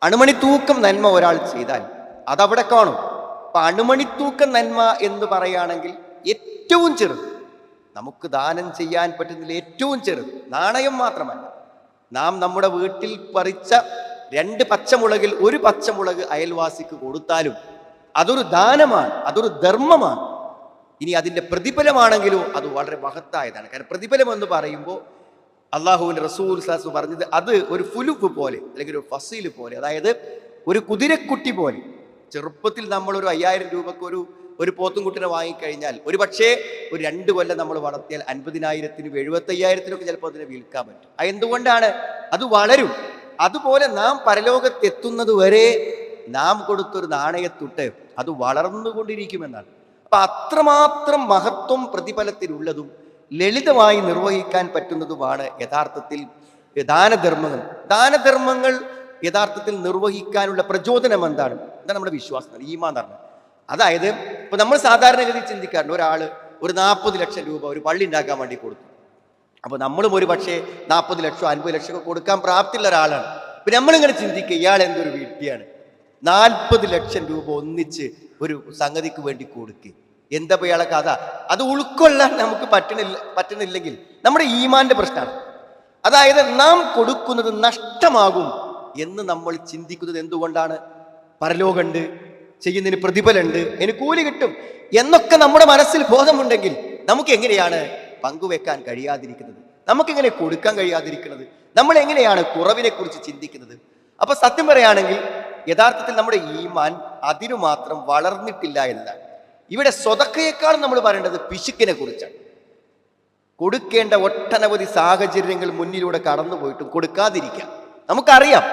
അണുമണിത്തൂക്കം നന്മ ഒരാൾ ചെയ്താൽ അതവിടെ കാണും. അപ്പൊ അണുമണിത്തൂക്കം നന്മ എന്ന് പറയുകയാണെങ്കിൽ ഏറ്റവും ചെറുത്, നമുക്ക് ദാനം ചെയ്യാൻ പറ്റുന്നതിൽ ഏറ്റവും ചെറുത് നാണയം മാത്രമല്ല. നാം നമ്മുടെ വീട്ടിൽ പറിച്ച 2 പച്ചമുളകിൽ 1 പച്ചമുളക് അയൽവാസിക്ക് കൊടുത്താലും അതൊരു ദാനമാണ്, അതൊരു ധർമ്മമാണ്. ഇനി അതിൻ്റെ പ്രതിഫലമാണെങ്കിലോ അത് വളരെ മഹത്തായതാണ്. കാരണം പ്രതിഫലം എന്ന് പറയുമ്പോൾ അള്ളാഹുവിൻ്റെ റസൂൽ സല്ലല്ലാഹു പറഞ്ഞത് അത് ഒരു ഫുലുഫ് പോലെ അല്ലെങ്കിൽ ഒരു ഫസീൽ പോലെ, അതായത് ഒരു കുതിരക്കുട്ടി പോലെ. ചെറുപ്പത്തിൽ നമ്മളൊരു 5000 രൂപക്ക് ഒരു പോത്തുംകുട്ടിനെ വാങ്ങിക്കഴിഞ്ഞാൽ ഒരു പക്ഷേ ഒരു 2 കൊല്ലം നമ്മൾ വളർത്തിയാൽ 50,000-നും 75,000-നും ചിലപ്പോൾ അതിനെ വിൽക്കാൻ പറ്റും. എന്തുകൊണ്ടാണ്? അത് വളരും. അതുപോലെ നാം പരലോകത്തെത്തുന്നത് വരെ നാം കൊടുത്തൊരു നാണയത്തുട്ട് അത് വളർന്നുകൊണ്ടിരിക്കുമെന്നാണ്. അപ്പൊ അത്രമാത്രം മഹത്വം പ്രതിഫലത്തിലുള്ളതും ലളിതമായി നിർവഹിക്കാൻ പറ്റുന്നതുമാണ് യഥാർത്ഥത്തിൽ ദാനധർമ്മങ്ങൾ. ദാനധർമ്മങ്ങൾ യഥാർത്ഥത്തിൽ നിർവഹിക്കാനുള്ള പ്രചോദനം എന്താണ്? നമ്മുടെ വിശ്വാസം, ഈമാൻ എന്ന് പറഞ്ഞാൽ. അതായത് ഇപ്പൊ നമ്മൾ സാധാരണഗതി ചിന്തിക്കാറുണ്ട്, ഒരാള് ഒരു 40 ലക്ഷം രൂപ ഒരു പള്ളി ഉണ്ടാക്കാൻ വേണ്ടി കൊടുത്തു. അപ്പൊ നമ്മളും ഒരു പക്ഷേ 40 ലക്ഷം 50 ലക്ഷം ഒക്കെ കൊടുക്കാൻ പ്രാപ്തിയുള്ള ഒരാളാണ്. ഇപ്പൊ നമ്മളിങ്ങനെ ചിന്തിക്കുക, ഇയാൾ എന്തൊരു വീട്ടിയാണ് 40 ലക്ഷം രൂപ ഒന്നിച്ച് ഒരു സംഗതിക്ക് വേണ്ടി കൊടുക്കുക, എന്താ ഇയാളെ കഥ? അത് ഉൾക്കൊള്ളാൻ നമുക്ക് പറ്റണില്ലെങ്കിൽ നമ്മുടെ ഈമാന്റെ പ്രശ്നമാണ്. അതായത് നാം കൊടുക്കുന്നത് നഷ്ടമാകും എന്ന് നമ്മൾ ചിന്തിക്കുന്നത് എന്തുകൊണ്ടാണ്? പരലോകമുണ്ട്, ചെയ്യുന്നതിന് പ്രതിഫലമുണ്ട്, അതിന് കൂലി കിട്ടും എന്നൊക്കെ നമ്മുടെ മനസ്സിൽ ബോധമുണ്ടെങ്കിൽ നമുക്ക് എങ്ങനെയാണ് പങ്കുവെക്കാൻ കഴിയാതിരിക്കുന്നത്? നമുക്കെങ്ങനെ കൊടുക്കാൻ കഴിയാതിരിക്കുന്നത്? നമ്മൾ എങ്ങനെയാണ് കുറവിനെ കുറിച്ച് ചിന്തിക്കുന്നത്? അപ്പൊ സത്യം പറയുകയാണെങ്കിൽ യഥാർത്ഥത്തിൽ നമ്മുടെ ഈമാൻ അതിനു മാത്രം വളർന്നിട്ടില്ല എന്നതാണ്. ഇവിടെ സ്വതക്കയേക്കാളും നമ്മൾ പറയേണ്ടത് പിശുക്കിനെ കുറിച്ചാണ്. കൊടുക്കേണ്ട ഒട്ടനവധി സാഹചര്യങ്ങൾ മുന്നിലൂടെ കടന്നുപോയിട്ടും കൊടുക്കാതിരിക്കാം. നമുക്കറിയാം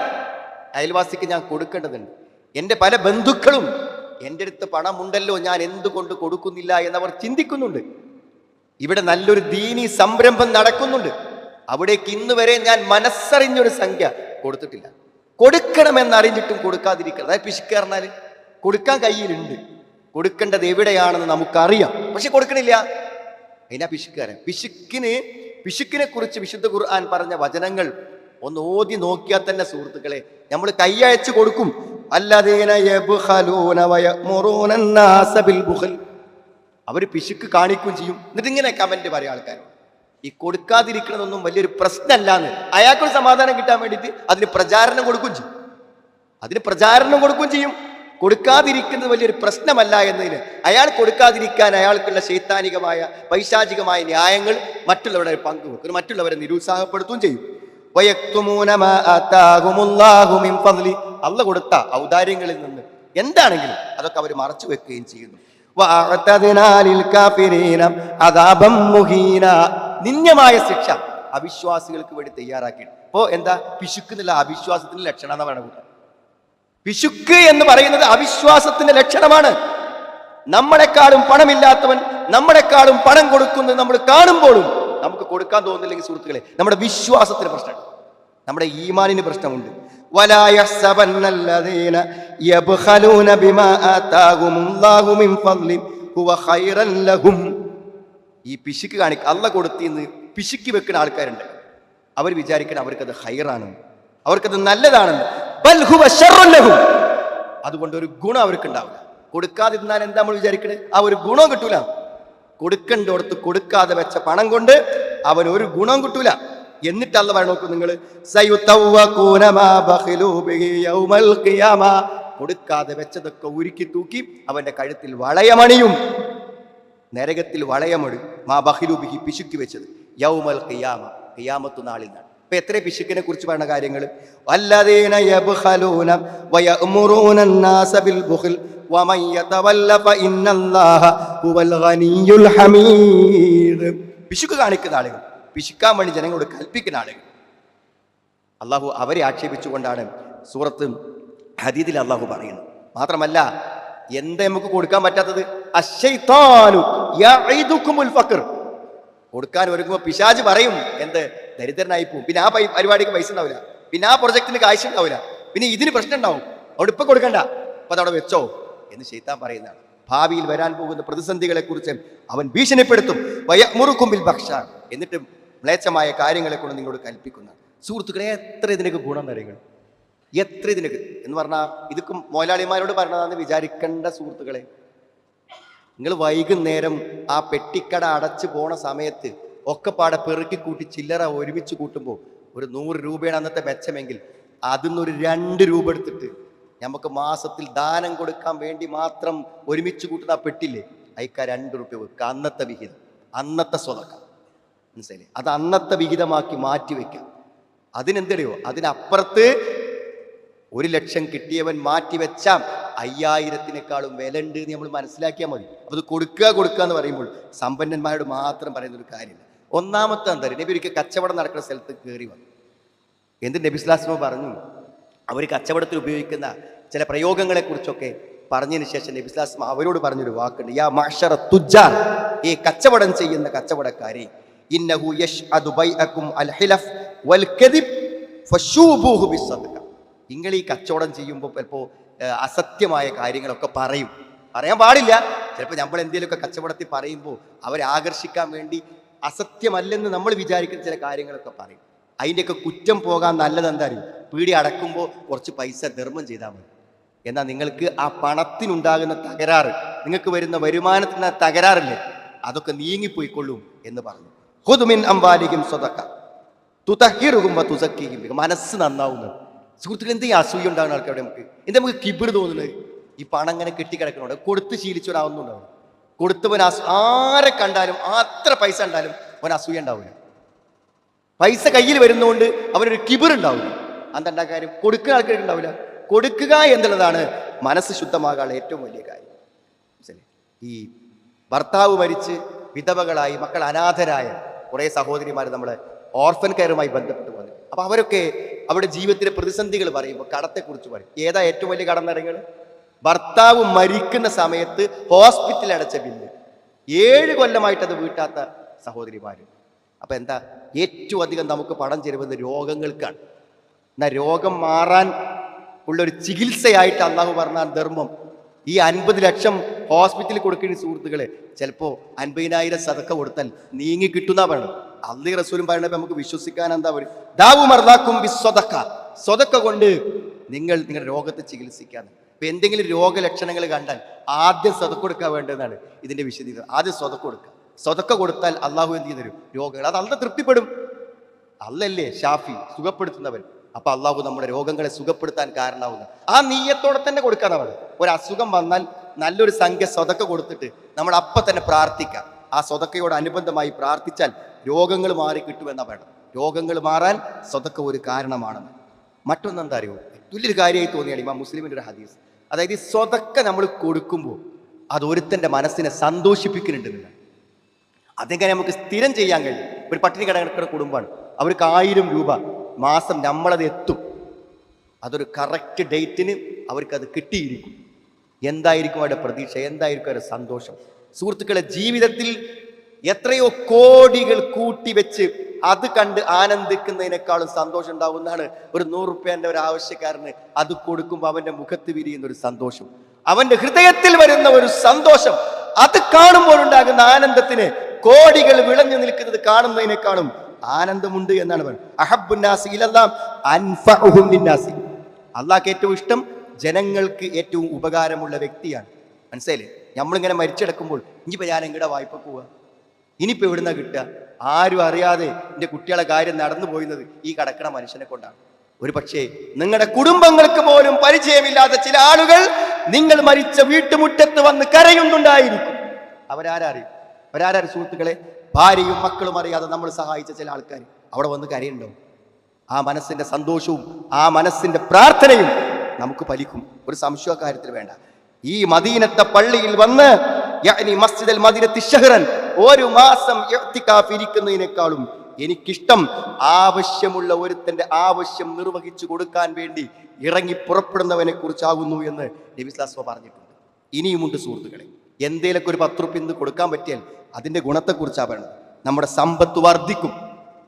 അയൽവാസിക്ക് ഞാൻ കൊടുക്കേണ്ടതുണ്ട്, എൻ്റെ പല ബന്ധുക്കളും എൻ്റെ അടുത്ത് പണമുണ്ടല്ലോ, ഞാൻ എന്തുകൊണ്ട് കൊടുക്കുന്നില്ല എന്നവർ ചിന്തിക്കുന്നുണ്ട്. ഇവിടെ നല്ലൊരു ദീനി സംരംഭം നടക്കുന്നുണ്ട്, അവിടേക്ക് ഇന്ന് വരെ ഞാൻ മനസ്സറിഞ്ഞൊരു സംഖ്യ കൊടുത്തിട്ടില്ല. കൊടുക്കണമെന്നറിഞ്ഞിട്ടും കൊടുക്കാതിരിക്കണം. അതായത് പിശുക്ക് പറഞ്ഞാൽ കൊടുക്കാൻ കയ്യിലുണ്ട്, കൊടുക്കേണ്ടത് എവിടെയാണെന്ന് നമുക്കറിയാം, പക്ഷെ കൊടുക്കണില്ല. അതിനാ പിശുക്കാരൻ. പിശുക്കിനെ കുറിച്ച് വിശുദ്ധ ഖുർആൻ പറഞ്ഞ വചനങ്ങൾ ഒന്ന് ഓതി നോക്കിയാൽ തന്നെ സുഹൃത്തുക്കളെ, നമ്മൾ കൈയയച്ചു കൊടുക്കും. അല്ലദീന യബ്ഖലൂന വയഅ്മുറൂന അന്നാസ ബിൽ ബുഖൽ. അവർ പിശുക്ക് കാണിക്കുകയും ചെയ്യും. എന്നിട്ട് ഇങ്ങനെ കമന്റ് പറയാം ആൾക്കാർ, ഈ കൊടുക്കാതിരിക്കണമെന്നൊന്നും വലിയൊരു പ്രശ്നമല്ലാന്ന്. അയാൾക്കൊരു സമാധാനം കിട്ടാൻ വേണ്ടിയിട്ട് അതിന് പ്രചാരണം കൊടുക്കുകയും ചെയ്യും. കൊടുക്കാതിരിക്കുന്നത് വലിയൊരു പ്രശ്നമല്ല എന്നതിന് അയാൾ കൊടുക്കാതിരിക്കാൻ അയാൾക്കുള്ള ശൈത്താനികമായ പൈശാചികമായ ന്യായങ്ങൾ മറ്റുള്ളവരെ പങ്കുവെക്കും, മറ്റുള്ളവരെ നിരുത്സാഹപ്പെടുത്തുകയും ചെയ്യും. അള്ള കൊടുത്ത ഔദാര്യങ്ങളിൽ നിന്ന് എന്താണെങ്കിലും അതൊക്കെ അവർ മറച്ചു വെക്കുകയും ചെയ്യുന്നു. നിന്യമായ ശിക്ഷ അവിശ്വാസികൾക്ക് വേണ്ടി തയ്യാറാക്കി. അപ്പോ എന്താ പിശുക്കുന്നുള്ള അവിശ്വാസത്തിന്റെ ലക്ഷണം എന്ന് പറയുന്നത്? പിശുക്ക് എന്ന് പറയുന്നത് അവിശ്വാസത്തിന്റെ ലക്ഷണമാണ്. നമ്മളെക്കാളും പണമില്ലാത്തവൻ നമ്മളെക്കാളും പണം കൊടുക്കുന്നത് നമ്മൾ കാണുമ്പോഴും നമുക്ക് കൊടുക്കാൻ തോന്നുന്നില്ലെങ്കിൽ സുഹൃത്തുക്കളെ, നമ്മുടെ വിശ്വാസത്തിന് പ്രശ്നമാണ്, നമ്മുടെ ഈമാനിന് പ്രശ്നമുണ്ട്. ഈ പിശുക്ക് അള്ള കൊടുത്തിന്ന് പിശുക്കി വെക്കുന്ന ആൾക്കാരുണ്ട്. അവർ വിചാരിക്കണം അവർക്കത് ഹൈറാണ്, അവർക്കത് നല്ലതാണെന്ന്. അതുകൊണ്ട് ഒരു ഗുണം അവർക്ക് ഉണ്ടാവില്ല. കൊടുക്കാതിരുന്നാൽ എന്താ നമ്മൾ വിചാരിക്കണേ? ആ ഒരു ഗുണം കിട്ടൂല. കൊടുക്കണ്ടോടത്ത് കൊടുക്കാതെ വെച്ച പണം കൊണ്ട് അവൻ ഒരു ഗുണം കിട്ടൂല. എന്നിട്ട് അള്ള പറഞ്ഞു, നോക്കൂ നിങ്ങൾ, കൊടുക്കാതെ വെച്ചതൊക്കെ ഉരുക്കി തൂക്കി അവന്റെ കഴുത്തിൽ വളയമണിയും, നരകത്തിൽ വളയമൊഴി. മാ ബഖിലൂബിഹി, പിശുക്കി വെച്ചത്, യൗമൽ ഖിയാമ, ഖിയാമത്ത് നാളിൽ നിന്നാണ്. ഇപ്പൊ എത്ര പിശുക്കിനെ കുറിച്ച് പറഞ്ഞ കാര്യങ്ങൾ. വല്ലദീന യബ്ഖലൂന വയഅ്മുറൂന അന്നാസ ബിൽ ബുഖൽ വമൻ യതവല്ല ഫഇന്നല്ലാഹ ഹുവൽ ഗനിയ്യുൽ ഹമീദ്. പിശുക്ക് കാണിക്കുന്ന ആളുകൾ, പിശുക്കാൻ വേണ്ടി ജനങ്ങളോട് കൽപ്പിക്കുന്ന ആളുകൾ, അള്ളാഹു അവരെ ആക്ഷേപിച്ചുകൊണ്ടാണ് സൂറത്ത് ഹദീദിൽ അള്ളാഹു പറയുന്നത്. മാത്രമല്ല എന്താ നമുക്ക് കൊടുക്കാൻ പറ്റാത്തത്? അശ്ശൈത്താനു യഈദുകുമുൽ ഫഖർ. കൊടുക്കാൻ ഒരുങ്ങുമ്പോൾ പിശാച് പറയും എന്ത്? ദരിദ്രനായി പോവും, പിന്നെ ആ പരിപാടിക്ക് പൈസ ഉണ്ടാവില്ല, പിന്നെ ആ പ്രൊജക്ടിന് കാശ് ഉണ്ടാവില്ല, പിന്നെ ഇതിന് പ്രശ്നം ഉണ്ടാവും, അവിടെ ഇപ്പൊ കൊടുക്കണ്ട, അപ്പൊ അതവിടെ വെച്ചോ എന്ന് ശൈത്താൻ പറയുന്നതാണ്. ഭാവിയിൽ വരാൻ പോകുന്ന പ്രതിസന്ധികളെ കുറിച്ച് അവൻ ഭീഷണിപ്പെടുത്തും. വയഅ്മുറുകും ബിൽ ബഖ്ശ, എന്നിട്ട് മ്ലേച്ഛമായ കാര്യങ്ങളെ കൊണ്ട് നിങ്ങളോട് കൽപ്പിക്കുന്ന. സുഹൃത്തുക്കളെ, എത്ര ഇതിനൊക്കെ ഗുണം അറിയുക. എത്ര ഇതിനൊക്കെ എന്ന് പറഞ്ഞാൽ ഇതൊക്കെ മുതലാളിമാരോട് പറഞ്ഞതാണെന്ന് വിചാരിക്കേണ്ട സുഹൃത്തുക്കളെ. നിങ്ങൾ വൈകുന്നേരം ആ പെട്ടിക്കട അടച്ചു പോണ സമയത്ത് ഒക്കെ പാടെ പെറുക്കി കൂട്ടി ചില്ലറ ഒരുമിച്ച് കൂട്ടുമ്പോൾ ഒരു 100 രൂപയാണ് അന്നത്തെ മെച്ചമെങ്കിൽ അതിന്നൊരു 2 രൂപ എടുത്തിട്ട് നമുക്ക് മാസത്തിൽ ദാനം കൊടുക്കാൻ വേണ്ടി മാത്രം ഒരുമിച്ച് കൂട്ടുന്ന ആ പെട്ടില്ലേ, അയക്കാ 2 രൂപ വെക്കുക. അന്നത്തെ വിഹിതം, അന്നത്തെ സ്വതക്ക, മനസ്സിലായില്ലേ? അത് അന്നത്തെ വിഹിതമാക്കി മാറ്റി വെക്കാം. അതിനെന്തറിയോ, അതിനപ്പുറത്ത് 1 ലക്ഷം കിട്ടിയവൻ മാറ്റിവെച്ച 5000-നെക്കാളും വില ഉണ്ട് എന്ന് നമ്മൾ മനസ്സിലാക്കിയാൽ മതി. അത് കൊടുക്കുക എന്ന് പറയുമ്പോൾ സമ്പന്നന്മാരോട് മാത്രം പറയുന്ന ഒരു കാര്യമില്ല. ഒന്നാമത്തെ എന്താ പറയുക, നബി ഒരിക്കൽ കച്ചവടം നടക്കുന്ന സ്ഥലത്ത് കയറി വന്നു. എന്ത് നബി സ്വല്ലല്ലാഹു അലൈഹി വസല്ലം പറഞ്ഞു, അവർ കച്ചവടത്തിൽ ഉപയോഗിക്കുന്ന ചില പ്രയോഗങ്ങളെ കുറിച്ചൊക്കെ പറഞ്ഞതിന് ശേഷം നബി സ്വല്ലല്ലാഹു അലൈഹി വസല്ലം അവരോട് പറഞ്ഞൊരു വാക്കുണ്ട്, യാ മഅ്ശറ തുജ്ജാർ, ഈ കച്ചവടം ചെയ്യുന്ന കച്ചവടക്കാരെ, ഇന്നഹു യശ്അദു ബൈഅകും അൽ ഹിലഫ് വൽ കദിബ് ഫശൂബൂഹു ബിസ്സദഖ. നിങ്ങൾ ഈ കച്ചവടം ചെയ്യുമ്പോൾ ചിലപ്പോൾ അസത്യമായ കാര്യങ്ങളൊക്കെ പറയാൻ പാടില്ല. ചിലപ്പോൾ നമ്മൾ എന്തെങ്കിലുമൊക്കെ കച്ചവടത്തിൽ പറയുമ്പോൾ അവരെ ആകർഷിക്കാൻ വേണ്ടി അസത്യമല്ലെന്ന് നമ്മൾ വിചാരിക്കുന്ന ചില കാര്യങ്ങളൊക്കെ പറയും. അതിൻ്റെയൊക്കെ കുറ്റം പോകാൻ നല്ലത് എന്താ അറിയും, പീടി അടക്കുമ്പോൾ കുറച്ച് പൈസ ധർമ്മം ചെയ്താൽ മതി. എന്നാൽ നിങ്ങൾക്ക് ആ പണത്തിനുണ്ടാകുന്ന തകരാറ്, നിങ്ങൾക്ക് വരുന്ന വരുമാനത്തിന് തകരാറില്ലേ, അതൊക്കെ നീങ്ങിപ്പോയിക്കൊള്ളും എന്ന് പറഞ്ഞു. ഖുദ് മിൻ അംവാലിഹിം സ്വദഖ തുതഹിറുഹും വതുസക്കിഹിം. മനസ്സ് നന്നാവുന്നത്. സുഹൃത്തുക്കൾ, എന്ത് ഈ അസൂയ ഉണ്ടാകുന്ന ആൾക്കാരുടെ എന്താ നമുക്ക് കിബിർ തോന്നുന്നത്? ഈ പണം ഇങ്ങനെ കെട്ടിക്കിടക്കണോണ്ട് കൊടുത്ത് ശീലിച്ചവരാവുന്നുണ്ടാവും. കൊടുത്തവൻ ആരെ കണ്ടാലും അത്ര പൈസ ഉണ്ടാലും അവൻ അസൂയ ഉണ്ടാവില്ല. പൈസ കയ്യിൽ വരുന്നതുകൊണ്ട് അവനൊരു കിബിർ ഉണ്ടാവില്ല. അതെന്താ കാര്യം? കൊടുക്കുന്ന ആൾക്കാർക്ക് ഉണ്ടാവില്ല. കൊടുക്കുക എന്നുള്ളതാണ് മനസ്സ് ശുദ്ധമാകാനുള്ള ഏറ്റവും വലിയ കാര്യം. ഈ ഭർത്താവ് മരിച്ച് വിധവകളായി മക്കൾ അനാഥരായ കുറേ സഹോദരിമാർ നമ്മളെ ഓർഫൻ കെയറുമായി ബന്ധപ്പെട്ട് വന്നു. അപ്പൊ അവരൊക്കെ അവരുടെ ജീവിതത്തിലെ പ്രതിസന്ധികൾ പറയുമ്പോൾ കടത്തെക്കുറിച്ച് പറയും. ഏതാ ഏറ്റവും വലിയ കടം നിറങ്ങൾ? ഭർത്താവ് മരിക്കുന്ന സമയത്ത് ഹോസ്പിറ്റലിൽ അടച്ച ബില്ല്. 7 കൊല്ലമായിട്ട് അത് വീട്ടാത്ത സഹോദരിമാര്. അപ്പൊ എന്താ, ഏറ്റവും അധികം നമുക്ക് പണം ചെലവുന്നത് രോഗങ്ങൾക്കാണ്. എന്നാൽ രോഗം മാറാൻ ഉള്ളൊരു ചികിത്സയായിട്ട് അള്ളാഹു പറഞ്ഞ ധർമ്മം ഈ 50 ലക്ഷം ഹോസ്പിറ്റലിൽ കൊടുക്കുന്ന സുഹൃത്തുക്കളെ, ചിലപ്പോൾ 50,000 സദക്ക കൊടുത്താൽ നീങ്ങി കിട്ടുന്ന പറയണം. അള്ളാഹും റസൂലും പറയണപ്പോൾ നമുക്ക് വിശ്വസിക്കാൻ എന്താ പറയും, ദാവു മർദാക്കും ബിസ്സദഖ, സ്വതക്ക കൊണ്ട് നിങ്ങളുടെ രോഗത്തെ ചികിത്സിക്കാൻ. ഇപ്പൊ എന്തെങ്കിലും രോഗലക്ഷണങ്ങൾ കണ്ടാൽ ആദ്യം സ്വതക്ക കൊടുക്കാൻ വേണ്ടതെന്നാണ് ഇതിന്റെ വിശദീകരണം. ആദ്യം സ്വതക്ക കൊടുക്കുക. സ്വതക്ക കൊടുത്താൽ അള്ളാഹു എന്ത് ചെയ്തു തരും? രോഗങ്ങൾ. അത് അള്ള തൃപ്തിപ്പെടും. അല്ലല്ലേ ഷാഫി, സുഖപ്പെടുത്തുന്നവൻ. അപ്പൊ അള്ളാഹു നമ്മുടെ രോഗങ്ങളെ സുഖപ്പെടുത്താൻ കാരണമാവുന്ന ആ നീയത്തോടെ തന്നെ കൊടുക്കാന്നാ പറയുന്നത്. ഒരു അസുഖം വന്നാൽ നല്ലൊരു സംഖ്യ സ്വതക്ക കൊടുത്തിട്ട് നമ്മൾ അപ്പം തന്നെ പ്രാർത്ഥിക്കാം. ആ സ്വതക്കയോട് അനുബന്ധമായി പ്രാർത്ഥിച്ചാൽ രോഗങ്ങൾ മാറി കിട്ടുമെന്നാ വേണം. രോഗങ്ങൾ മാറാൻ സ്വതക്ക ഒരു കാരണമാണെന്ന്. മറ്റൊന്നെന്താ അറിയോ, വലിയൊരു കാര്യമായി തോന്നിയാണ് ഇമാം മുസ്ലിമിന്റെ ഒരു ഹദീസ്. അതായത് ഈ സ്വതക്ക നമ്മൾ കൊടുക്കുമ്പോൾ അത് ഒരുത്തന്റെ മനസ്സിനെ സന്തോഷിപ്പിക്കുന്നുണ്ടെന്നില്ല. അതെങ്ങനെ നമുക്ക് സ്ഥിരം ചെയ്യാൻ കഴിയും? ഒരു പട്ടിണി കിടക്കുന്ന കുടുംബമാണ്, അവർക്ക് 1000 രൂപ മാസം നമ്മളത് എത്തും. അതൊരു കറക്റ്റ് ഡേറ്റിന് അവർക്കത് കിട്ടിയിരിക്കും. എന്തായിരിക്കും അവരുടെ പ്രതീക്ഷ, എന്തായിരിക്കും അവരുടെ സന്തോഷം? സുഹൃത്തുക്കളെ, ജീവിതത്തിൽ എത്രയോ കോടികൾ കൂട്ടിവെച്ച് അത് കണ്ട് ആനന്ദിക്കുന്നതിനേക്കാളും സന്തോഷം ഉണ്ടാവുന്നതാണ് ഒരു 100 രൂപേന്റെ ഒരു ആവശ്യക്കാരന് അത് കൊടുക്കുമ്പോൾ അവന്റെ മുഖത്ത് വിരിയുന്ന ഒരു സന്തോഷം, അവന്റെ ഹൃദയത്തിൽ വരുന്ന ഒരു സന്തോഷം. അത് കാണുമ്പോൾ ഉണ്ടാകുന്ന ആനന്ദത്തിന് കോടികൾ വിളഞ്ഞു നിൽക്കുന്നത് കാണുന്നതിനേക്കാളും ആനന്ദമുണ്ട് എന്നാണ് പറയുന്നത്. അള്ളാഹ്ക്ക് ഏറ്റവും ഇഷ്ടം ജനങ്ങൾക്ക് ഏറ്റവും ഉപകാരമുള്ള വ്യക്തിയാണ്. മനസ്സിലായില്ലേ? നമ്മളിങ്ങനെ മരിച്ചെടുക്കുമ്പോൾ ഇനിയിപ്പോൾ ഞാൻ എങ്ങടെ വായ്പ പോവുക, ഇനിയിപ്പോൾ എവിടുന്ന കിട്ടുക? ആരും അറിയാതെ എൻ്റെ കുട്ടികളെ കാര്യം നടന്നു പോയുന്നത് ഈ കടക്കണ മനുഷ്യനെ കൊണ്ടാണ്. ഒരു പക്ഷേ നിങ്ങളുടെ കുടുംബങ്ങൾക്ക് പോലും പരിചയമില്ലാത്ത ചില ആളുകൾ നിങ്ങൾ മരിച്ച വീട്ടുമുറ്റത്ത് വന്ന് കരയുന്നുണ്ടായിരിക്കും. അവരാരറിയും? സുഹൃത്തുക്കളെ, ഭാര്യയും മക്കളും അറിയാതെ നമ്മൾ സഹായിച്ച ചില ആൾക്കാർ അവിടെ വന്ന് കരയുണ്ടോ? ആ മനസ്സിന്റെ സന്തോഷവും ആ മനസ്സിന്റെ പ്രാർത്ഥനയും നമുക്ക് ഫലിക്കും. ഒരു സംശയ കാര്യത്തിൽ വേണ്ട. ഈ മദീനത്തെ പള്ളിയിൽ വന്ന് മസ്ജിദൽ മദീനത്തി ഷഹ്റൻ 1 മാസം ഇഅ്തികാഫ് ഇരിക്കുന്നതിനേക്കാളും എനിക്കിഷ്ടം ആവശ്യമുള്ള ഒരുത്തന്റെ ആവശ്യം നിർവഹിച്ചു കൊടുക്കാൻ വേണ്ടി ഇറങ്ങി പുറപ്പെടുന്നവനെ കുറിച്ചാകുന്നു എന്ന് നബി സ്വല്ലല്ലാഹു അലൈഹി വസല്ലം പറഞ്ഞിട്ടുണ്ട്. ഇനിയുമുണ്ട് സുഹൃത്തുക്കളെ. എന്തേലൊക്കെ ഒരു 10 രൂപ ഇന്ന് കൊടുക്കാൻ പറ്റിയാൽ അതിന്റെ ഗുണത്തെക്കുറിച്ചാണ് പറയുന്നത്. നമ്മുടെ സമ്പത്ത് വർദ്ധിക്കും.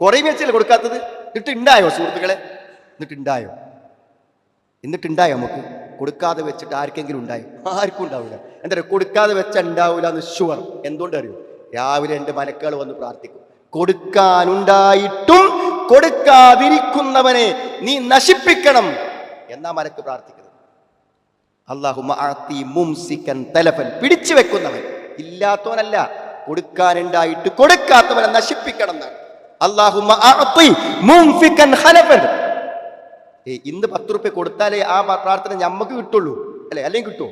കുറേ വെച്ചല്ലേ കൊടുക്കാത്തത്? എന്നിട്ടുണ്ടായോ സുഹൃത്തുക്കളെ? എന്നിട്ടുണ്ടായോ? നമുക്ക് കൊടുക്കാതെ വെച്ചിട്ട് ആർക്കെങ്കിലും ഉണ്ടായോ? ആർക്കും ഉണ്ടാവില്ല. എന്താ പറയുക, കൊടുക്കാതെ വെച്ചാൽ ഉണ്ടാവില്ല എന്ന് ഷുവർ. എന്തുകൊണ്ട് അറിയോ? രാവിലെ എൻ്റെ മലക്കുകൾ വന്ന് പ്രാർത്ഥിക്കും, കൊടുക്കാനുണ്ടായിട്ടും കൊടുക്കാതിരിക്കുന്നവനെ നീ നശിപ്പിക്കണം. എന്നാ മലക്ക് പ്രാർത്ഥിക്കുന്നത്. അല്ലാഹുമ്മ അഅതി മുംസികൻ തലഫൻ, പിടിച്ചു വെക്കുന്നവൻ, ഇല്ലാത്തവനല്ല, കൊടുക്കാനുണ്ടായിട്ട് കൊടുക്കാത്തവനെ നശിപ്പിക്കണം എന്നാണ്. അല്ലാഹുമ്മ അഅതി മുംഫികൻ ഖലഫൻ. ഇന്ന് 10 റുപ്യ കൊടുത്താലേ ആ പ്രാർത്ഥന ഞമ്മക്ക് കിട്ടുള്ളൂ അല്ലെ? അല്ലെങ്കിൽ കിട്ടുമോ?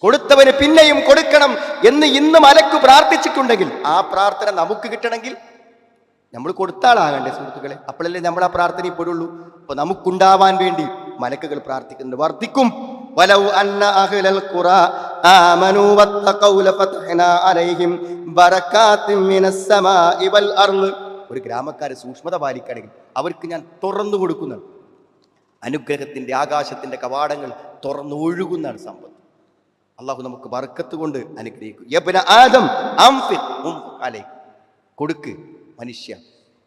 കൊടുത്തവന് പിന്നെയും കൊടുക്കണം എന്ന് ഇന്ന് മലക്ക് പ്രാർത്ഥിച്ചിട്ടുണ്ടെങ്കിൽ ആ പ്രാർത്ഥന നമുക്ക് കിട്ടണമെങ്കിൽ നമ്മൾ കൊടുത്താളാകണ്ടേ സുഹൃത്തുക്കളെ? അപ്പോഴല്ലേ നമ്മൾ ആ പ്രാർത്ഥന ഇപ്പോഴുള്ളൂ. അപ്പൊ നമുക്കുണ്ടാവാൻ വേണ്ടി മലക്കുകൾ പ്രാർത്ഥിക്കുന്നുണ്ട്. വർദ്ധിക്കും. വലൗ അന്ന അഹ്ലൽ ഖുറാ ആമനൂ വത്തഖൗ ലഫതഹ്നാ അലൈഹിം ബറകാത്തിൻ മിനസ് സമാഇ വൽ അർള്. ഒരു ഗ്രാമക്കാരെ സൂക്ഷ്മത പാലിക്കണമെങ്കിൽ അവർക്ക് ഞാൻ തുറന്നു കൊടുക്കുന്നതാണ്. അനുഗ്രഹത്തിന്റെ ആകാശത്തിന്റെ കവാടങ്ങൾ തുറന്നു ഒഴുകുന്നതാണ് സമ്പത്ത്. അള്ളാഹു നമുക്ക് ബർക്കത്ത് കൊണ്ട് അനുഗ്രഹിക്കും. യബ്ന ആദം അൻഫിഖ് അലൈക, കൊടുക്ക് മനുഷ്യ,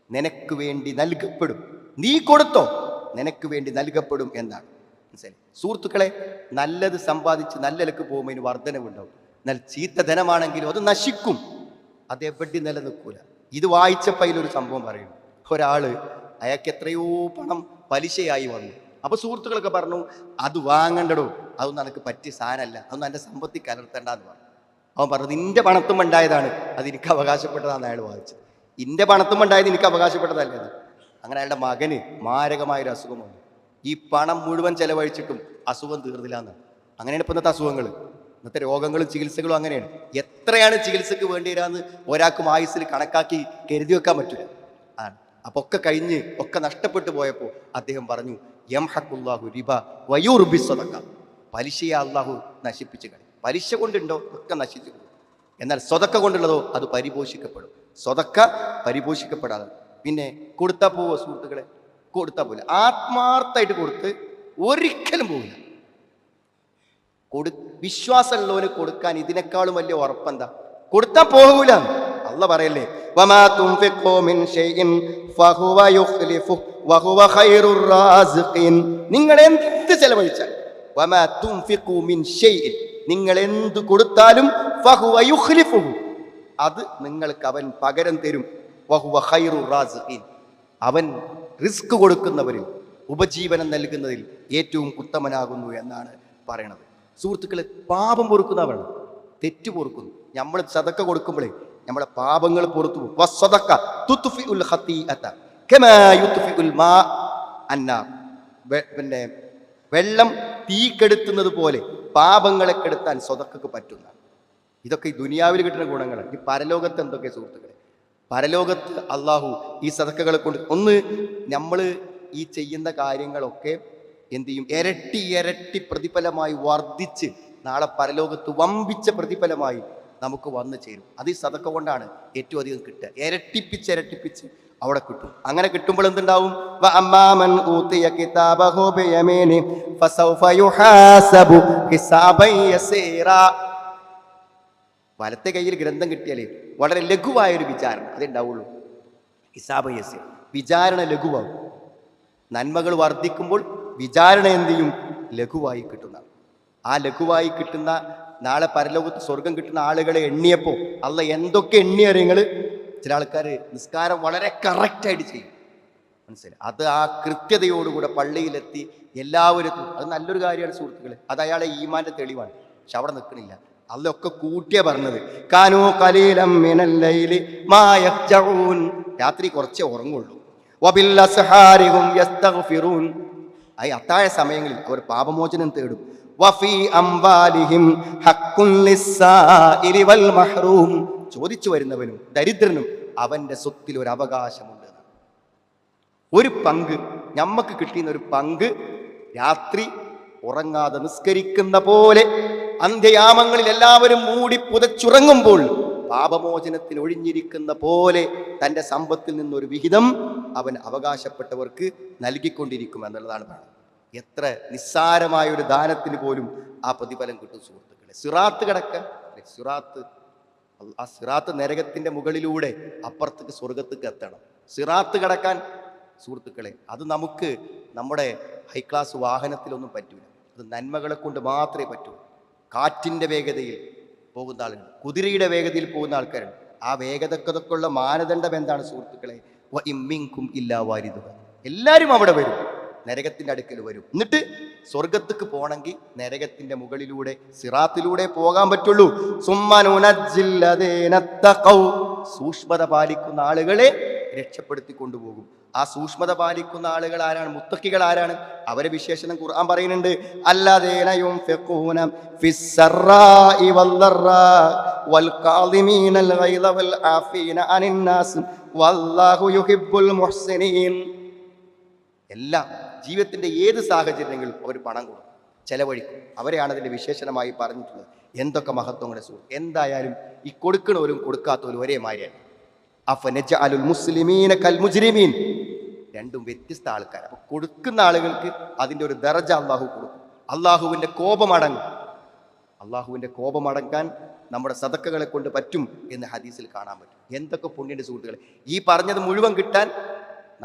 നിനക്ക് വേണ്ടി നൽകപ്പെടും. നീ കൊടുത്തോ, നിനക്ക് വേണ്ടി നൽകപ്പെടും എന്നാണ്. മനസ്സിലായി സുഹൃത്തുക്കളെ? നല്ലത് സമ്പാദിച്ച് നല്ലതിലേക്ക് പോകുമ്പോൾ അതിന് വർധനവുണ്ടാവും. എന്നാൽ ചീത്ത ധനമാണെങ്കിലും അത് നശിക്കും, അതെവിടെ നിലനിൽക്കൂല. ഇത് വായിച്ചപ്പോൾ അതിലൊരു സംഭവം പറയുന്നു. ഒരാള് അയാൾക്ക് എത്രയോ പണം പലിശയായി വന്നു. അപ്പൊ സുഹൃത്തുക്കളൊക്കെ പറഞ്ഞു, അത് വാങ്ങണ്ടടോ, അതൊന്നും എനിക്ക് പറ്റിയ സാധനമല്ല, അതൊന്നും എൻ്റെ സമ്പത്തിൽ കലർത്തേണ്ടെന്ന് പറഞ്ഞു. അവൻ പറഞ്ഞു, നിന്റെ പണത്തും ഉണ്ടായതാണ്, അത് എനിക്ക് അവകാശപ്പെട്ടതാണെന്ന് അയാൾ വാദിച്ചത്. ഇന്റെ പണത്തും ഉണ്ടായത് എനിക്ക് അവകാശപ്പെട്ടതല്ലേ അത്. അങ്ങനെ അയാളുടെ മകന് മാരകമായൊരു അസുഖം വന്നു. ഈ പണം മുഴുവൻ ചെലവഴിച്ചിട്ടും അസുഖം തീർന്നില്ല എന്നാണ്. അങ്ങനെയാണ് ഇപ്പം ഇന്നത്തെ അസുഖങ്ങൾ, ഇന്നത്തെ രോഗങ്ങളും ചികിത്സകളും അങ്ങനെയാണ്. എത്രയാണ് ചികിത്സക്ക് വേണ്ടി വരാന്ന് ഒരാൾക്കും ആയുസ്സിൽ കണക്കാക്കി കരുതി വെക്കാൻ പറ്റില്ല. അപ്പൊ ഒക്കെ കഴിഞ്ഞ് ഒക്കെ നഷ്ടപ്പെട്ടു പോയപ്പോൾ അദ്ദേഹം പറഞ്ഞു, യംഹഖുല്ലാഹു റിബ വയുർബി സ്വദഖ, പലിശയെ അള്ളാഹു നശിപ്പിച്ചു കളയും. പലിശ കൊണ്ടുണ്ടോ ഒക്കെ നശിച്ചു, എന്നാൽ സ്വതക്ക കൊണ്ടുള്ളതോ അത് പരിപോഷിക്കപ്പെടും. സ്വതക്ക പരിപോഷിക്കപ്പെടാതെ പിന്നെ കൊടുത്താൽ പോവോ സുഹൃത്തുക്കളെ? കൊടുത്താൽ പോവില്ല. ആത്മാർത്ഥമായിട്ട് കൊടുത്ത് ഒരിക്കലും പോവില്ല. വിശ്വാസമുള്ളവന് കൊടുക്കാൻ ഇതിനേക്കാളും വലിയ ഉറപ്പെന്താ? കൊടുത്താൽ പോകൂല. അല്ലാഹ് പറയല്ലേ, വമാ തുൻഫിഖൂ മിൻ ഷൈഇൻ ഫഹുവ യുഖ്ലിഫു വഹുവ ഖൈറുർ റാസിഖീൻ. നിങ്ങൾ എന്ത് ചെലവഴിച്ചാൽ, വമാ തുൻഫിഖൂ മിൻ ഷൈഇൻ, നിങ്ങൾ എന്ത് കൊടുത്താലും ഫഹുവ യുഖ്ലിഫു, അത് നിങ്ങൾക്ക് അവൻ പകരം തരും. വഹുവ ഖൈറുർ റാസിഖീൻ, അവൻ റിസ്ക് കൊടുക്കുന്നവരിൽ, ഉപജീവനം നൽകുന്നതിൽ ഏറ്റവും ഉത്തമനാകുന്നു എന്നാണ് പറയണത്. സുഹൃത്തുക്കളെ, പാപം പൊറുക്കുന്നവരാണ്, തെറ്റ് പൊറുക്കുന്നു. നമ്മൾ സദക്ക കൊടുക്കുമ്പോഴേ നമ്മളെ പാപങ്ങൾ പുറത്തു പോകും. പിന്നെ വെള്ളം തീ കെടുത്തുന്നത് പോലെ പാപങ്ങളെ കെടുത്താൻ സ്വതക്കക്ക് പറ്റുന്ന. ഇതൊക്കെ ഈ ദുനിയാവിൽ കിട്ടുന്ന ഗുണങ്ങളാണ്. ഈ പരലോകത്ത് എന്തൊക്കെ സുഹൃത്തുക്കളെ? പരലോകത്ത് അള്ളാഹു ഈ സദക്കകളെ കൊണ്ട് ഒന്ന് നമ്മൾ ഈ ചെയ്യുന്ന കാര്യങ്ങളൊക്കെ എന്ത് ചെയ്യും? ഇരട്ടി ഇരട്ടി പ്രതിഫലമായി വർദ്ധിച്ച് നാളെ പരലോകത്ത് വമ്പിച്ച പ്രതിഫലമായി നമുക്ക് വന്നു ചേരും. അത് ഈ സദക്ക കൊണ്ടാണ് ഏറ്റവും അധികം കിട്ടുക. ഇരട്ടിപ്പിച്ച് ഇരട്ടിപ്പിച്ച് അവിടെ കിട്ടും. അങ്ങനെ കിട്ടുമ്പോൾ എന്തുണ്ടാവും? വലത്തെ കയ്യിൽ ഗ്രന്ഥം കിട്ടിയാലേ വളരെ ലഘുവായൊരു വിചാരണ അതേ ഉണ്ടാവുള്ളൂ. ഹിസാബ് യസീർ, വിചാരണ ലഘുവാകും. നന്മകൾ വർദ്ധിക്കുമ്പോൾ വിചാരണ എന്ത് ചെയ്യും? ലഘുവായി കിട്ടുന്ന. ആ ലഘുവായി കിട്ടുന്ന നാളെ പരലോകത്ത് സ്വർഗം കിട്ടുന്ന ആളുകളെ എണ്ണിയപ്പോൾ അല്ല എന്തൊക്കെ എണ്ണിയറിയങ്ങൾ. ചില ആൾക്കാർ നിസ്കാരം വളരെ കറക്റ്റായിട്ട് ചെയ്യും, മനസ്സിലായി. അത് ആ കൃത്യതയോടുകൂടെ പള്ളിയിലെത്തി എല്ലാവരും, അത് നല്ലൊരു കാര്യമാണ് സുഹൃത്തുക്കളെ. അത് അയാളെ ഈമാന്റെ തെളിവാണ്. പക്ഷെ അവിടെ നിൽക്കണില്ല. അല്ലൊക്കെ കൂട്ടിയാ പറഞ്ഞത്, കാനൂ ഖലീലം മിനൽ ലൈലി മാ യഹ്ജഊൻ, രാത്രി കുറച്ചേ ഉറങ്ങുള്ളൂ. വബിൽ അസ്ഹാരി ഹും യസ്തഗ്ഫിറൂൻ, ഈ അത്താഴ സമയങ്ങളിൽ അവർ പാപമോചനം തേടും. വഫീ അംവാലിഹിം ഹഖ്ഖുൻ ലിസ്സാഇലി വൽ മഹ്റൂം, ചോദിച്ചു വരുന്നവനും ദരിദ്രനും അവന്റെ സ്വത്തിൽ ഒരു അവകാശമുണ്ട്. ഒരു പങ്ക് ഞമ്മക്ക് കിട്ടിയുന്ന ഒരു പങ്ക് രാത്രി ഉറങ്ങാതെ നിസ്കരിക്കുന്ന പോലെ അന്ത്യയാമങ്ങളിൽ എല്ലാവരും മൂടി പുതച്ചുറങ്ങുമ്പോൾ പാപമോചനത്തിന് ഒഴിഞ്ഞിരിക്കുന്ന പോലെ തൻ്റെ സമ്പത്തിൽ നിന്നൊരു വിഹിതം അവൻ അവകാശപ്പെട്ടവർക്ക് നൽകിക്കൊണ്ടിരിക്കും എന്നുള്ളതാണ് പറയുന്നത്. എത്ര നിസ്സാരമായ ഒരു ദാനത്തിന് പോലും ആ പ്രതിഫലം കിട്ടും സുഹൃത്തുക്കളെ. സിറാത്ത് കിടക്കുക, ആ സിറാത്ത് നരകത്തിന്റെ മുകളിലൂടെ അപ്പുറത്തേക്ക് സ്വർഗത്തേക്ക് എത്തണം. സിറാത്ത് കടക്കാൻ സുഹൃത്തുക്കളെ, അത് നമുക്ക് നമ്മുടെ ഹൈ ക്ലാസ് വാഹനത്തിലൊന്നും പറ്റൂല. അത് നന്മകളെ കൊണ്ട് മാത്രമേ പറ്റൂ. കാറ്റിൻ്റെ വേഗതയിൽ പോകുന്ന ആളുകൾ, കുതിരയുടെ വേഗതയിൽ പോകുന്ന ആൾക്കാരുണ്ട്. ആ വേഗതക്കൊക്കെ മാനദണ്ഡം എന്താണ് സുഹൃത്തുക്കളെ? വഇമ്മിൻകും ഇല്ലാ വാരിദുഹ, എല്ലാവരും അവിടെ വരും. നരകത്തിന്റെ അടുക്കൽ വരും. എന്നിട്ട് സ്വർഗത്തേക്ക് പോകണമെങ്കിൽ നരകത്തിന്റെ മുകളിലൂടെ സിറാത്തിലൂടെ പോകാൻ പറ്റുള്ളൂ. സൂക്ഷ്മത പാലിക്കുന്ന ആളുകളെ രക്ഷപ്പെടുത്തി കൊണ്ടുപോകും. ആ സൂക്ഷ്മത പാലിക്കുന്ന ആളുകൾ ആരാണ്? മുത്തഖികൾ ആരാണ്? അവരെ വിശേഷണം ഖുർആൻ പറയുന്നുണ്ട്. അല്ലദീന യുൻഫിഖൂന ഫിസ്സറാഇ വല്ലറാ വൽ ഖാദിമീനൽ ഗൈദ വൽ ആഫീന അനിൻ നാസ് വല്ലാഹു യുഹിബ്ബുൽ മുഹ്സിനീൻ. എല്ലാം ജീവിതത്തിന്റെ ഏത് സാഹചര്യങ്ങളിലും അവർ പണം കൊടുക്കും, ചെലവഴിക്കും. അവരെയാണ് അതിന്റെ വിശേഷണമായി പറഞ്ഞിട്ടുള്ളത്. എന്തൊക്കെ മഹത്വങ്ങളുടെ സുഹൃത്ത്! എന്തായാലും ഈ കൊടുക്കണവരും കൊടുക്കാത്തവരും ഒരേ മാതിരിയാണ്. അഫനജഅലുൽ മുസ്ലിമീന കൽ മുജ്രിമീൻ. രണ്ടും വ്യത്യസ്ത ആൾക്കാർ. അപ്പൊ കൊടുക്കുന്ന ആളുകൾക്ക് അതിൻ്റെ ഒരു ദർജ അള്ളാഹു കൊടുക്കും. അള്ളാഹുവിൻ്റെ കോപമടങ്ങും. അള്ളാഹുവിൻ്റെ കോപമടങ്ങാൻ നമ്മുടെ സദക്കകളെ കൊണ്ട് പറ്റും എന്ന് ഹദീസിൽ കാണാൻ പറ്റും. എന്തൊക്കെ പുണ്യന്റെ സുഹൃത്തുക്കളെ! ഈ പറഞ്ഞത് മുഴുവൻ കിട്ടാൻ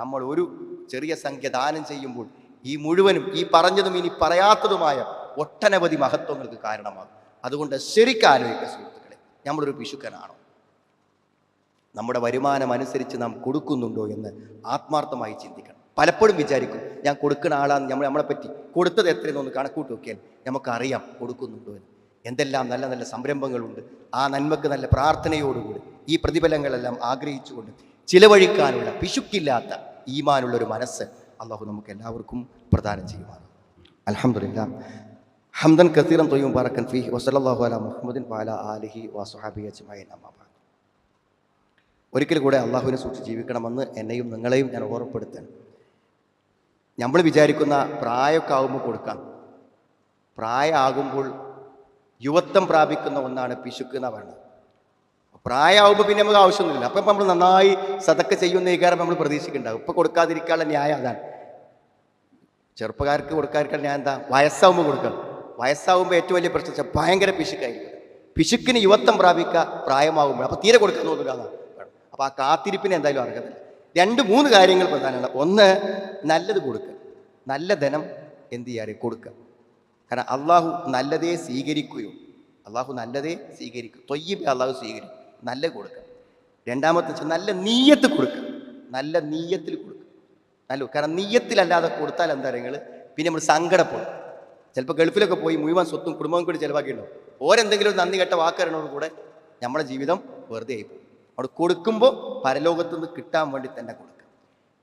നമ്മൾ ഒരു ചെറിയ സംഖ്യ ദാനം ചെയ്യുമ്പോൾ ഈ മുഴുവനും, ഈ പറഞ്ഞതും ഇനി പറയാത്തതുമായ ഒട്ടനവധി മഹത്വങ്ങൾക്ക് കാരണമാകും. അതുകൊണ്ട് ശരിക്കും ആലോചിക്കുക സുഹൃത്തുക്കളെ, നമ്മളൊരു പിശുക്കനാണോ? നമ്മുടെ വരുമാനം അനുസരിച്ച് നാം കൊടുക്കുന്നുണ്ടോ എന്ന് ആത്മാർത്ഥമായി ചിന്തിക്കണം. പലപ്പോഴും വിചാരിക്കും ഞാൻ കൊടുക്കുന്ന ആളാന്ന്. നമ്മളെ പറ്റി കൊടുത്തത് എത്രയെന്നൊന്ന് കണക്കൂട്ട് നോക്കിയാൽ നമുക്കറിയാം കൊടുക്കുന്നുണ്ടോ എന്ന്. എന്തെല്ലാം നല്ല നല്ല സംരംഭങ്ങളുണ്ട്. ആ നന്മക്ക് നല്ല പ്രാർത്ഥനയോടുകൂടി ഈ പ്രതിഫലങ്ങളെല്ലാം ആഗ്രഹിച്ചുകൊണ്ട് ചിലവഴിക്കാനുള്ള പിശുക്കില്ലാത്ത ഈമാനുള്ളൊരു മനസ്സ് അള്ളാഹു നമുക്ക് എല്ലാവർക്കും പ്രദാനം ചെയ്യുവാണ്. അൽഹംദുലില്ലാ ഹംദൻ കസീറൻ ത്വയ്യിബൻ മുബാറകൻ ഫീഹി വസല്ലല്ലാഹു അലാ മുഹമ്മദിൻ വഅലാ ആലിഹി വസ്വഹാബിഹി അജ്മഈൻ. അമ്മാ ബഅദ്. ഒരിക്കൽ കൂടെ അള്ളാഹുവിനെ സൂക്ഷിച്ച് ജീവിക്കണമെന്ന് എന്നെയും നിങ്ങളെയും ഞാൻ ഓർമ്മപ്പെടുത്താൻ. നമ്മൾ വിചാരിക്കുന്ന പ്രായമൊക്കെ ആകുമ്പോൾ കൊടുക്കാം. പ്രായമാകുമ്പോൾ യുവത്വം പ്രാപിക്കുന്ന ഒന്നാണ് പിശുക്ക് എന്ന് പറയുന്നത്. പ്രായമാകുമ്പോൾ പിന്നെ നമുക്ക് ആവശ്യമൊന്നുമില്ല. അപ്പം നമ്മൾ നന്നായി സദക്ക ചെയ്യുന്ന ഈ കാര്യം നമ്മൾ പ്രതീക്ഷിക്കുന്നുണ്ടാവും. ഇപ്പം കൊടുക്കാതിരിക്കാനുള്ള ന്യായം അതാണ്. ചെറുപ്പക്കാർക്ക് കൊടുക്കാതിരിക്കാൻ ഞാൻ എന്താ? വയസ്സാവുമ്പോൾ കൊടുക്കണം. വയസ്സാവുമ്പോൾ ഏറ്റവും വലിയ പ്രശ്നം ഭയങ്കര പിശുക്കായിരിക്കും. പിശുക്കിന് യുവത്വം പ്രാപിക്കുക പ്രായമാകുമ്പോൾ. അപ്പോൾ തീരെ കൊടുക്കാൻ തോന്നില്ല. അതാണ്. അപ്പോൾ ആ കാത്തിരിപ്പിന് എന്തായാലും അർഹതയില്ല. 2-3 കാര്യങ്ങൾ പ്രധാനമാണ്. ഒന്ന്, നല്ലത് കൊടുക്കുക. നല്ല ധനം എന്ത് ചെയ്യാറ്? കൊടുക്കുക. കാരണം അള്ളാഹു നല്ലതേ സ്വീകരിക്കുകയോ. അള്ളാഹു നല്ലതേ സ്വീകരിക്കും. ത്വയ്യിബ് അള്ളാഹു സ്വീകരിക്കും. നല്ല കൊടുക്കുക. രണ്ടാമത്തെ വെച്ചാൽ നല്ല നീയത്ത് കൊടുക്കുക. നല്ല നീയത്തിൽ കൊടുക്കുക. നല്ല, കാരണം നീയത്തിലല്ലാതെ കൊടുത്താൽ എന്താ നിങ്ങൾ പിന്നെ നമ്മൾ സങ്കടപ്പെടും. ചിലപ്പോൾ ഗൾഫിലൊക്കെ പോയി മുഴുവൻ സ്വത്തും കുടുംബവും കൂടി ചിലവാക്കിയിട്ടുണ്ടാവും. ഓരെന്തെങ്കിലും നന്ദി കെട്ട വാക്കറിനോട് കൂടെ നമ്മുടെ ജീവിതം വെറുതെ ആയിപ്പോകും. അവിടെ കൊടുക്കുമ്പോൾ പരലോകത്തു നിന്ന് കിട്ടാൻ വേണ്ടി തന്നെ കൊടുക്കുക.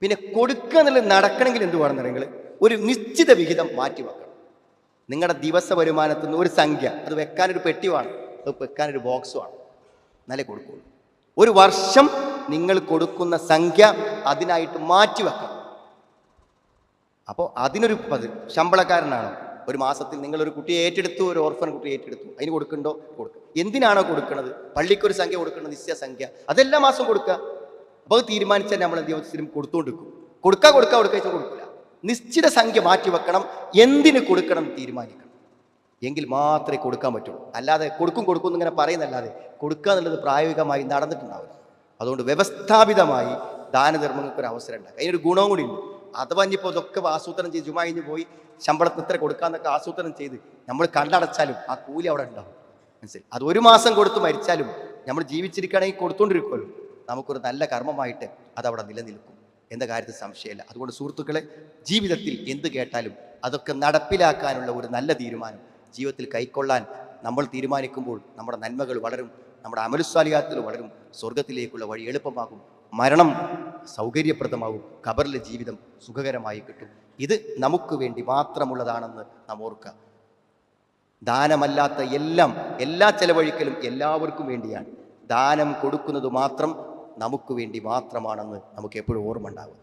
പിന്നെ കൊടുക്കുക എന്നുള്ളത് നടക്കണമെങ്കിൽ എന്ത് വേണം? നിങ്ങൾ ഒരു നിശ്ചിത വിഹിതം മാറ്റി വെക്കണം. നിങ്ങളുടെ ദിവസ വരുമാനത്തിൽ നിന്ന് ഒരു സംഖ്യ, അത് വെക്കാനൊരു പെട്ടി വേണം, അത് വെക്കാനൊരു ബോക്സ് വേണം, എന്നാലേ കൊടുക്കുള്ളൂ. ഒരു വർഷം നിങ്ങൾ കൊടുക്കുന്ന സംഖ്യ അതിനായിട്ട് മാറ്റി വെക്കണം. അപ്പോൾ അതിനൊരു ശമ്പളക്കാരനാണോ? ഒരു മാസത്തിൽ നിങ്ങളൊരു കുട്ടിയെ ഏറ്റെടുത്തു, ഒരു ഓർഫൻ കുട്ടിയെ ഏറ്റെടുത്തു, അതിന് കൊടുക്കണ്ടോ? കൊടുക്കുക. എന്തിനാണോ കൊടുക്കുന്നത്? പള്ളിക്കൊരു സംഖ്യ കൊടുക്കണം, നിശ്ചയ സംഖ്യ, അതെല്ലാ മാസവും കൊടുക്കുക. അപ്പോൾ അത് തീരുമാനിച്ചാൽ നമ്മൾ ദിവസത്തിലും കൊടുത്തുകൊണ്ടിരിക്കും. കൊടുക്കില്ല. നിശ്ചിത സംഖ്യ മാറ്റി വെക്കണം. എന്തിന് കൊടുക്കണം തീരുമാനിക്കണം. എങ്കിൽ മാത്രമേ കൊടുക്കാൻ പറ്റുള്ളൂ. അല്ലാതെ കൊടുക്കും എന്നിങ്ങനെ പറയുന്നല്ലാതെ കൊടുക്കുക എന്നുള്ളത് പ്രായോഗികമായി നടന്നിട്ടുണ്ടാവില്ല. അതുകൊണ്ട് വ്യവസ്ഥാപിതമായി ദാനധർമ്മങ്ങൾക്ക് ഒരു അവസരം ഉണ്ടാക്കുക. അതിനൊരു ഗുണവും കൂടി ഉണ്ട്. അഥവാ ഇനിയിപ്പോൾ ഇതൊക്കെ ആസൂത്രണം ചെയ്ത് ജുമാ കഴിഞ്ഞ് പോയി ശമ്പളത്തിന് ഇത്ര കൊടുക്കാന്നൊക്കെ ആസൂത്രണം ചെയ്ത് നമ്മൾ കണ്ടടച്ചാലും ആ കൂലി അവിടെ ഉണ്ടാവും. മനസ്സിലായി? അത് 1 മാസം കൊടുത്ത് മരിച്ചാലും നമ്മൾ ജീവിച്ചിരിക്കുകയാണെങ്കിൽ കൊടുത്തുകൊണ്ടിരിക്കുമല്ലോ. നമുക്കൊരു നല്ല കർമ്മമായിട്ട് അതവിടെ നിലനിൽക്കും എന്ന കാര്യത്തിൽ സംശയമില്ല. അതുകൊണ്ട് സുഹൃത്തുക്കളെ, ജീവിതത്തിൽ എന്ത് കേട്ടാലും അതൊക്കെ നടപ്പിലാക്കാനുള്ള ഒരു നല്ല തീരുമാനം ജീവിതത്തിൽ കൈക്കൊള്ളാൻ നമ്മൾ തീരുമാനിക്കുമ്പോൾ നമ്മുടെ നന്മകൾ വളരും, നമ്മുടെ അമലുസ്വാലിഹാത്തുകൾ വളരും, സ്വർഗത്തിലേക്കുള്ള വഴി എളുപ്പമാകും, മരണം സൗകര്യപ്രദമാകും, ഖബറിലെ ജീവിതം സുഖകരമായി കിട്ടും. ഇത് നമുക്ക് വേണ്ടി മാത്രമുള്ളതാണെന്ന് നാം ഓർക്കുക. ദാനമല്ലാത്ത എല്ലാ ചെലവഴിക്കലും എല്ലാവർക്കും വേണ്ടിയാണ്. ദാനം കൊടുക്കുന്നത് മാത്രം നമുക്ക് വേണ്ടി മാത്രമാണെന്ന് നമുക്ക് എപ്പോഴും ഓർമ്മ ഉണ്ടാകും.